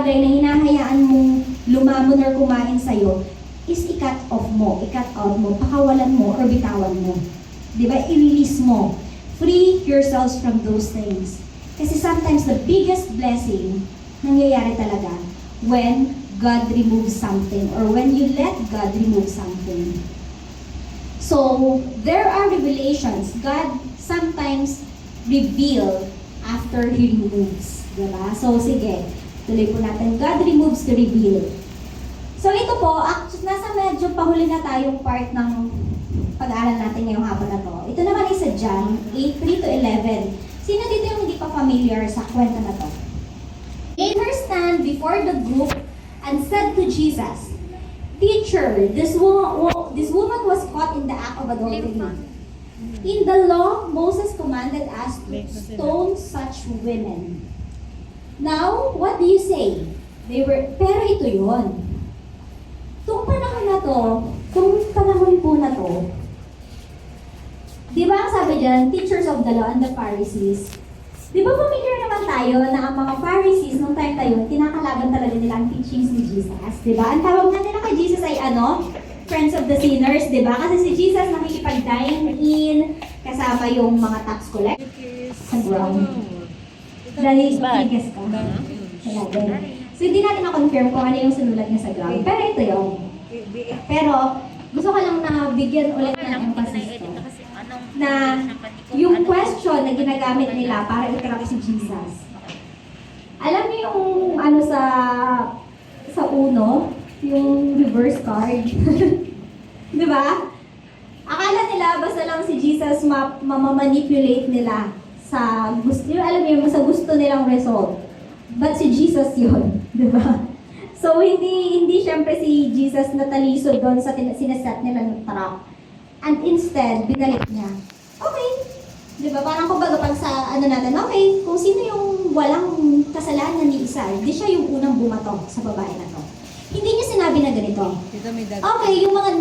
bagay na hinahayaan mong lumamon or kumain sa'yo is i-cut off mo, i-cut out mo, pakawalan mo, or bitawan mo. Di ba? I-release mo. Free yourselves from those things. Kasi sometimes the biggest blessing nangyayari talaga when God removes something or when you let God remove something. So, there are revelations. God sometimes reveal after He removes. Diba? So, sige. Tuloy po natin. God removes to reveal. So, ito po, nasa medyo pahuli na tayong part ng pag-aaral natin ngayong hapon na to. Ito naman ay sa John 8:3-11. Sino dito yung hindi pa familiar sa kwento na to? Made her stand before the group and said to Jesus, "Teacher, this woman was caught in the act of adultery. In the law, Moses commanded us to stone such women. Now, what do you say?" Pero ito yun. Itong panahon na to, itong panahon po na to, di ba ang sabi dyan, teachers of the law and the Pharisees, di ba familiar naman tayo na ang mga Pharisees nung time tayo, kinakalaban talaga nila ang teachings ni Jesus, di ba? Ang tawag nga nila kay Jesus ay friends of the sinners, di ba? Kasi si Jesus nakikipag-dine in, kasama yung mga tax collectors sa ground. Dahil tigas ka. So hindi natin na-confirm kung ano yung sinulat niya sa ground. Pero ito yun. Pero gusto ko lang na bigyan ulit ng emphasis to. Na yung question na ginagamit nila para i-trap si Jesus. Alam niyo yung sa uno, yung reverse card. Di ba? Akala nila basta lang si Jesus mamamanipulate nila sa gusto, alam niyo, sa gusto nilang result. But si Jesus yun, di ba? So hindi syempre si Jesus natalisod doon sa sinaset nila ng trap. And instead, binalik niya. Okay. Di ba? Parang kumbaga pag sa natin, okay, kung sino yung walang kasalanan ni isa, hindi siya yung unang bumato sa babae na to. Hindi niya sinabi na ganito. Okay, yung mga